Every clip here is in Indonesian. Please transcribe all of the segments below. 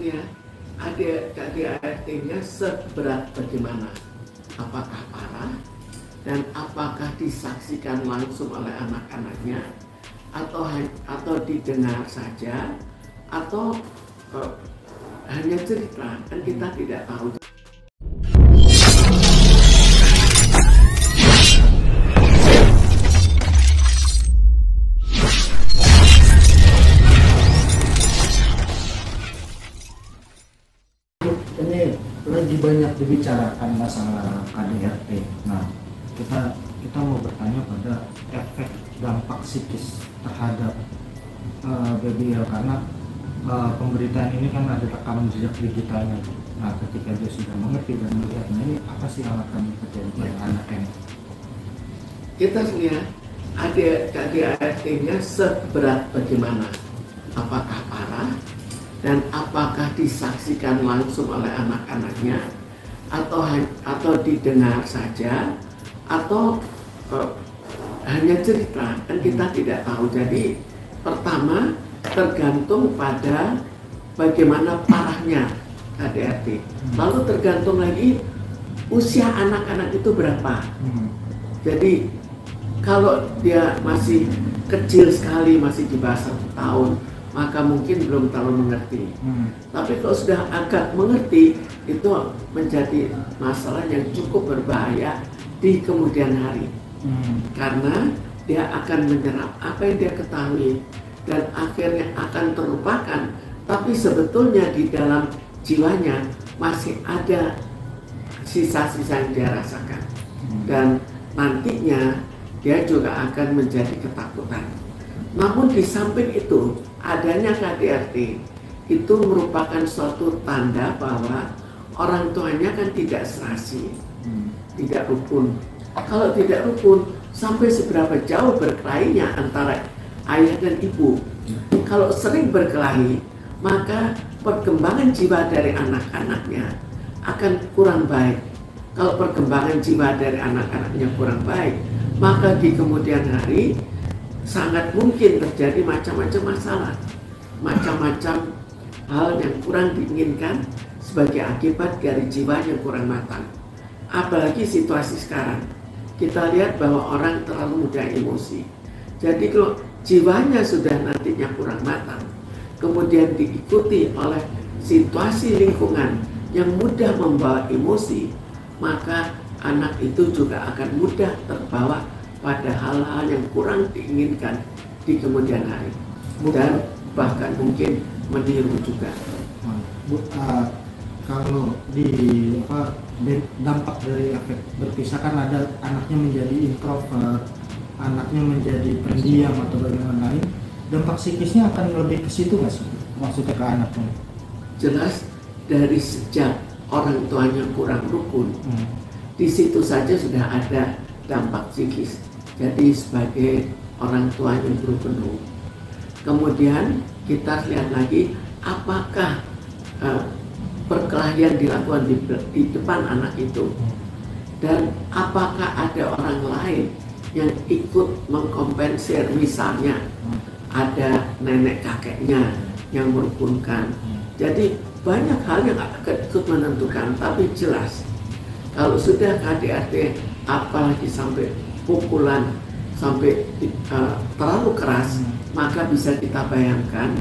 lihat ADART-nya seberat bagaimana, apakah parah dan apakah disaksikan langsung oleh anak-anaknya atau didengar saja atau hanya cerita, kan kita tidak tahu. Ini lagi banyak dibicarakan masalah KDRT. Nah, kita mau bertanya pada efek dampak psikis terhadap BBL karena pemberitaan ini kan ada rekaman jejak digitalnya. Nah, ketika dia sudah mengerti dan melihatnya, ini apa sih yang akan terjadi pada anak ini? Kita lihat ADART-nya seberat bagaimana, apakah parah dan apakah disaksikan langsung oleh anak-anaknya atau didengar saja atau hanya cerita, kan kita tidak tahu. Jadi pertama tergantung pada bagaimana parahnya ADART, lalu tergantung lagi usia anak-anak itu berapa. Jadi kalau dia masih kecil sekali, masih di bawah 1 tahun, maka mungkin belum terlalu mengerti. Tapi kalau sudah agak mengerti, itu menjadi masalah yang cukup berbahaya di kemudian hari. Karena dia akan menyerap apa yang dia ketahui dan akhirnya akan terlupakan. Tapi sebetulnya di dalam jiwanya masih ada sisa-sisa yang dia rasakan. Dan nantinya dia juga akan menjadi ketakutan. Namun di samping itu, adanya KDRT itu merupakan suatu tanda bahwa orang tuanya kan tidak serasi, tidak rukun. Kalau tidak rukun, sampai seberapa jauh berkelahinya antara ayah dan ibu. Kalau sering berkelahi, maka perkembangan jiwa dari anak-anaknya akan kurang baik. Kalau perkembangan jiwa dari anak-anaknya kurang baik, maka di kemudian hari sangat mungkin terjadi macam-macam masalah, macam-macam hal yang kurang diinginkan sebagai akibat dari jiwa yang kurang matang. Apalagi situasi sekarang, kita lihat bahwa orang terlalu mudah emosi. Jadi kalau jiwanya sudah nantinya kurang matang, kemudian diikuti oleh situasi lingkungan yang mudah membawa emosi, maka anak itu juga akan mudah terbawa pada hal-hal yang kurang diinginkan di kemudian hari dan bahkan mungkin meniru juga. Kalau dampak dari efek berpisah kan ada anaknya menjadi introvert, anaknya menjadi pendiam atau bagaimana lain, dampak psikisnya akan lebih ke situ nggak sih? Maksudnya ke anaknya? Jelas dari sejak orang tuanya kurang rukun, di situ saja sudah ada dampak psikis. Jadi sebagai orang tua yang berpenuh. Kemudian kita lihat lagi apakah perkelahian dilakukan di depan anak itu, dan apakah ada orang lain yang ikut mengkompensir, misalnya ada nenek kakeknya yang merukunkan. Jadi banyak hal yang akan ikut menentukan, tapi jelas kalau sudah KDRT apalagi sampai pukulan, sampai terlalu keras, maka bisa kita bayangkan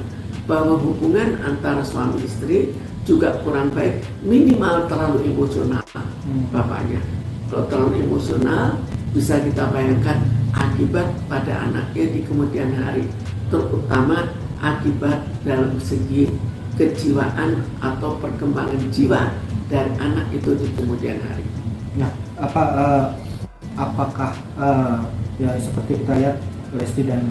bahwa hubungan antara suami istri juga kurang baik, minimal terlalu emosional bapaknya. Kalau terlalu emosional, bisa kita bayangkan akibat pada anaknya di kemudian hari, terutama akibat dalam segi kejiwaan atau perkembangan jiwa dari anak itu di kemudian hari. Nah, apakah ya seperti kita lihat Lesti dan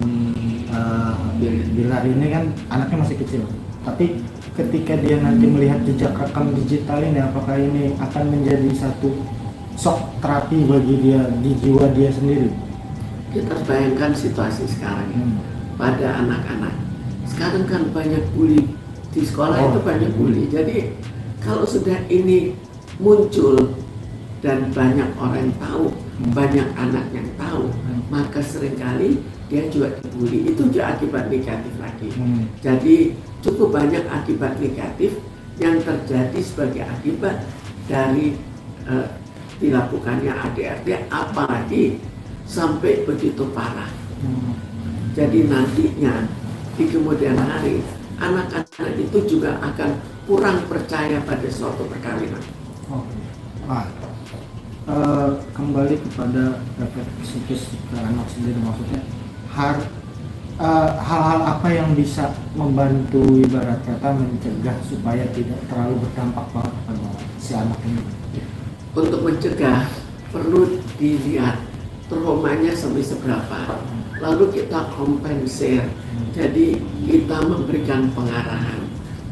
Bilar ini kan anaknya masih kecil, tapi ketika dia nanti melihat jejak rekam digital ini, apakah ini akan menjadi satu shock terapi bagi dia di jiwa dia sendiri? Kita bayangkan situasi sekarang pada anak-anak. Sekarang kan banyak bully di sekolah, itu banyak bully. Jadi kalau sudah ini muncul dan banyak orang tahu, banyak anak yang tahu, maka seringkali dia juga dibully. Itu juga akibat negatif lagi. Jadi cukup banyak akibat negatif yang terjadi sebagai akibat dari dilakukannya ADRT, apalagi sampai begitu parah. Jadi nantinya di kemudian hari anak-anak itu juga akan kurang percaya pada suatu perkawinan. Kembali kepada efek psikis ke anak sendiri, maksudnya hal-hal apa yang bisa membantu ibarat kata mencegah supaya tidak terlalu berdampak banget kepada si anak ini? Untuk mencegah perlu dilihat traumanya sampai seberapa, lalu kita kompensir. Jadi kita memberikan pengarahan,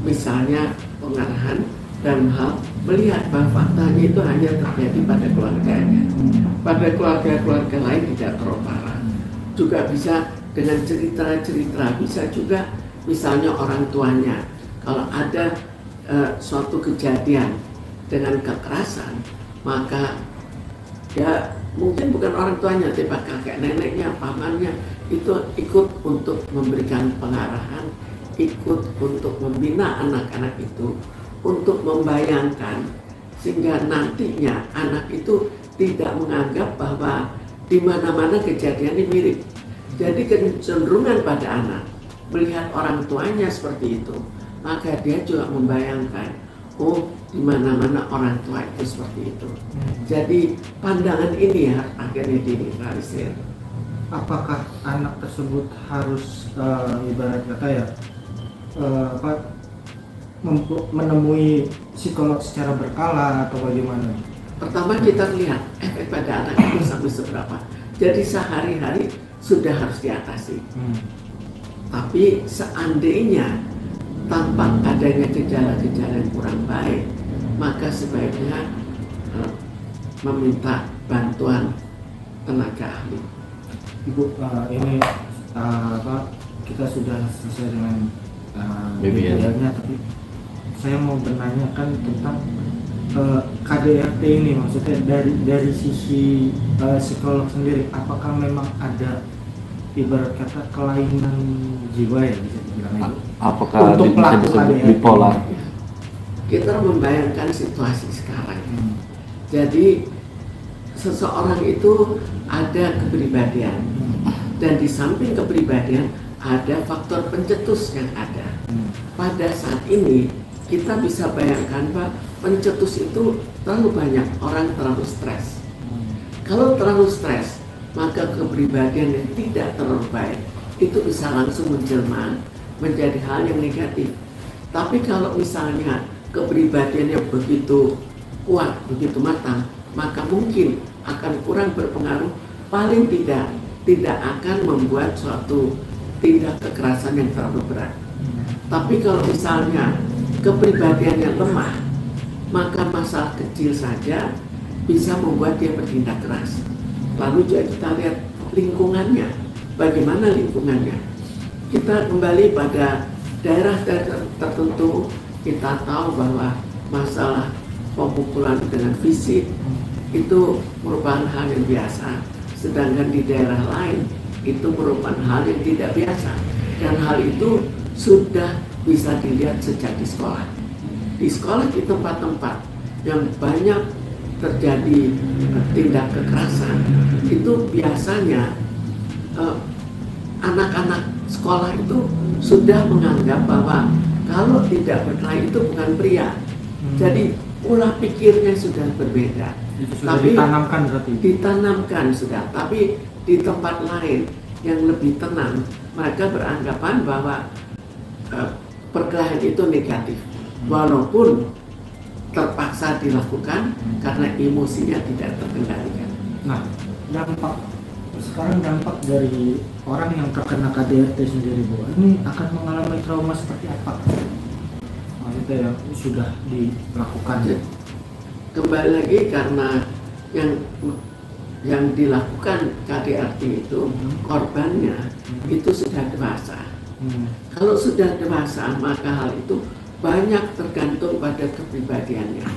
misalnya pengarahan dalam hal melihat bahwa faktanya itu hanya terjadi pada keluarganya, pada keluarga-keluarga lain tidak terlalu parah. Juga bisa dengan cerita-cerita, bisa juga misalnya orang tuanya, kalau ada suatu kejadian dengan kekerasan, maka ya mungkin bukan orang tuanya, tapi kakek neneknya, pamannya itu ikut untuk memberikan pengarahan, ikut untuk membina anak-anak itu, untuk membayangkan sehingga nantinya anak itu tidak menganggap bahwa di mana-mana kejadian ini mirip. Jadi kecenderungan pada anak melihat orang tuanya seperti itu, maka dia juga membayangkan, oh di mana-mana orang tua itu seperti itu. Jadi pandangan ini akhirnya diminimalisir. Apakah anak tersebut harus ibarat kata ya menemui psikolog secara berkala atau bagaimana? Pertama kita lihat efek pada anak itu sampai seberapa. Jadi sehari-hari sudah harus diatasi. Tapi seandainya tampak adanya gejala-gejala yang kurang baik, maka sebaiknya meminta bantuan tenaga ahli. Ibu, ini kita sudah selesai dengan BBL-nya, tapi saya mau menanyakan tentang KDRT ini, maksudnya dari sisi psikolog sendiri, apakah memang ada ibarat kata kelainan jiwa ya bisa dibilang itu? Apakah bisa disebut bipolar? Kita membayangkan situasi sekarang. Jadi seseorang itu ada kepribadian, dan di samping kepribadian ada faktor pencetus yang ada. Pada saat ini kita bisa bayangkan bahwa pencetus itu terlalu banyak, orang terlalu stres. Kalau terlalu stres, maka kepribadian yang tidak terlalu baik itu bisa langsung menjelma menjadi hal yang negatif. Tapi kalau misalnya kepribadiannya begitu kuat, begitu matang, maka mungkin akan kurang berpengaruh, paling tidak akan membuat suatu tindak kekerasan yang terlalu berat. Tapi kalau misalnya kepribadian yang lemah, maka masalah kecil saja bisa membuat dia bertindak keras. Lalu juga kita lihat lingkungannya, bagaimana lingkungannya. Kita kembali pada daerah tertentu, kita tahu bahwa masalah pemukulan dengan fisik itu merupakan hal yang biasa, sedangkan di daerah lain itu merupakan hal yang tidak biasa, dan hal itu sudah bisa dilihat sejak di sekolah. Di sekolah, di tempat-tempat yang banyak terjadi tindak kekerasan, itu biasanya anak-anak sekolah itu sudah menganggap bahwa kalau tidak berkelahi itu bukan pria. Jadi pola pikirnya sudah berbeda. Itu sudah ditanamkan berarti? Ditanamkan sudah, tapi di tempat lain yang lebih tenang, mereka beranggapan bahwa perkelahian itu negatif, walaupun terpaksa dilakukan karena emosinya tidak terkendalikan. Nah, dampak dari orang yang terkena KDRT sendiri, Bu, ini akan mengalami trauma seperti apa? Maksudnya yang sudah dilakukan. Kembali lagi karena yang dilakukan KDRT itu korbannya itu sudah dewasa. Kalau sudah dewasa, maka hal itu banyak tergantung pada kepribadiannya.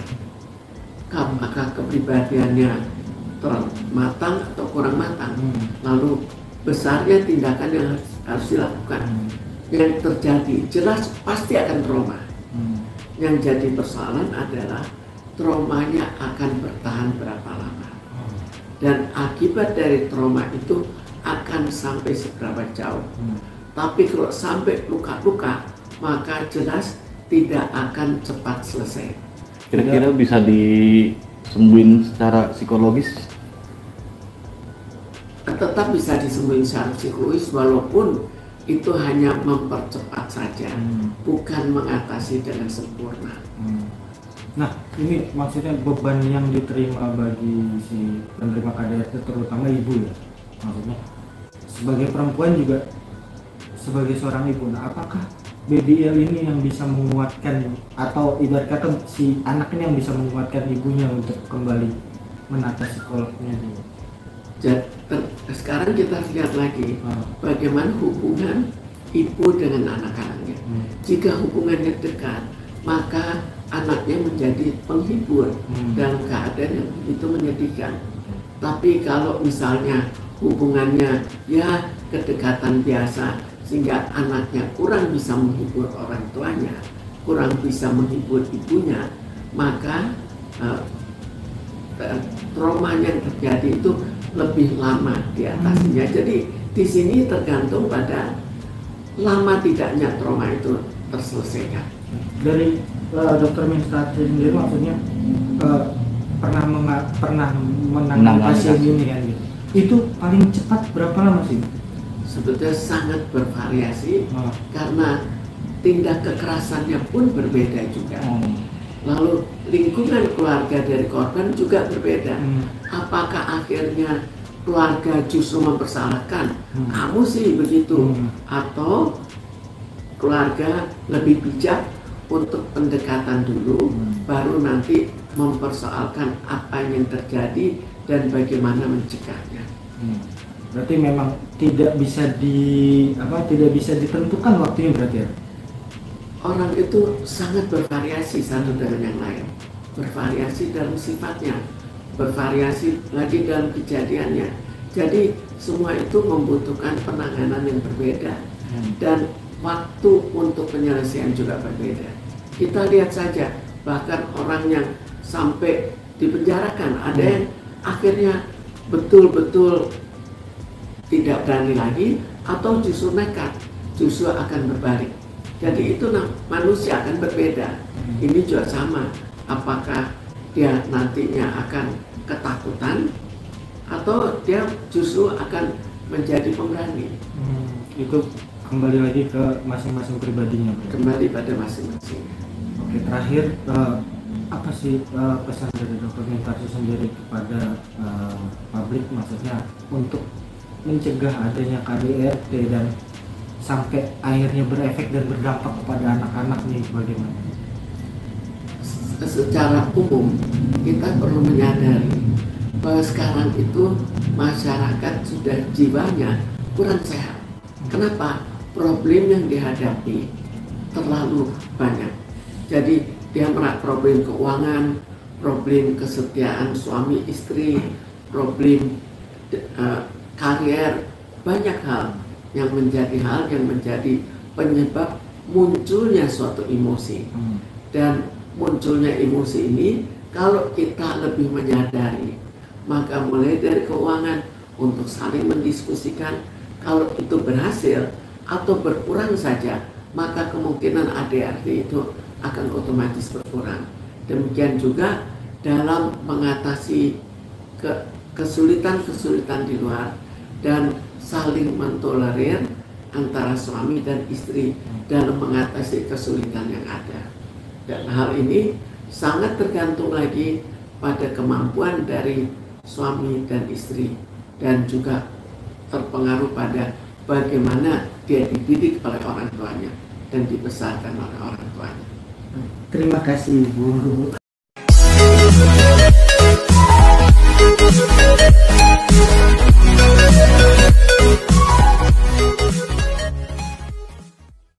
Apakah kepribadiannya matang atau kurang matang, lalu besarnya tindakan yang harus dilakukan. Yang terjadi jelas pasti akan trauma. Yang jadi persoalan adalah traumanya akan bertahan berapa lama. Dan akibat dari trauma itu akan sampai seberapa jauh. Tapi kalau sampai luka-luka, maka jelas tidak akan cepat selesai. Kira-kira bisa disembuhin secara psikologis? Tetap bisa disembuhin secara psikologis, walaupun itu hanya mempercepat saja, bukan mengatasi dengan sempurna. Nah, ini maksudnya beban yang diterima bagi si penerima KDRT, terutama ibu ya, maksudnya sebagai perempuan juga sebagai seorang ibu. Nah, apakah BBL ini yang bisa menguatkan, atau ibarat kata si anak ini yang bisa menguatkan ibunya untuk kembali menata psikolognya dulu? Sekarang kita lihat lagi bagaimana hubungan ibu dengan anak-anaknya. Jika hubungannya dekat, maka anaknya menjadi penghibur dalam keadaan yang itu menyedihkan. Tapi kalau misalnya hubungannya ya kedekatan biasa, sehingga anaknya kurang bisa menghibur orang tuanya, kurang bisa menghibur ibunya, maka trauma yang terjadi itu lebih lama diatasinya. Jadi di sini tergantung pada lama tidaknya trauma itu terselesaikan. Dari dokter Minstati sendiri maksudnya pernah menangani pasien ini kan gitu. Itu paling cepat berapa lama sih? Sebetulnya sangat bervariasi karena tindak kekerasannya pun berbeda juga. Lalu lingkungan keluarga dari korban juga berbeda. Apakah akhirnya keluarga justru mempersalahkan kamu sih begitu, atau keluarga lebih bijak untuk pendekatan dulu, baru nanti mempersoalkan apa yang terjadi dan bagaimana mencegahnya. Berarti memang tidak bisa ditentukan waktunya berarti ya? Orang itu sangat bervariasi satu dengan yang lain, bervariasi dalam sifatnya, bervariasi lagi dalam kejadiannya. Jadi semua itu membutuhkan penanganan yang berbeda dan waktu untuk penyelesaian juga berbeda. Kita lihat saja, bahkan orang yang sampai dipenjarakan, ada yang akhirnya betul-betul tidak berani lagi, atau justru nekat, justru akan berbalik. Jadi itu manusia akan berbeda. Ini juga sama, apakah dia nantinya akan ketakutan atau dia justru akan menjadi pemberani. Itu kembali lagi ke masing-masing pribadinya. Kembali pada masing-masing. Oke, terakhir apa sih pesan dari Dr. Mintarsi sendiri kepada publik, maksudnya untuk mencegah adanya KDRT dan sampai akhirnya berefek dan berdampak kepada anak-anak nih, bagaimana? Secara umum kita perlu menyadari bahwa sekarang itu masyarakat sudah jiwanya kurang sehat. Kenapa? Problem yang dihadapi terlalu banyak. Jadi dia merasa problem keuangan, problem kesetiaan suami istri, problem karier, banyak hal yang menjadi penyebab munculnya suatu emosi. Dan munculnya emosi ini kalau kita lebih menyadari, maka mulai dari keuangan untuk saling mendiskusikan, kalau itu berhasil atau berkurang saja, maka kemungkinan ADHD itu akan otomatis berkurang. Demikian juga dalam mengatasi kesulitan-kesulitan di luar dan saling mentolerir antara suami dan istri dalam mengatasi kesulitan yang ada. Dan hal ini sangat tergantung lagi pada kemampuan dari suami dan istri, dan juga terpengaruh pada bagaimana dia dididik oleh orang tuanya dan dibesarkan oleh orang tuanya. Terima kasih Bu.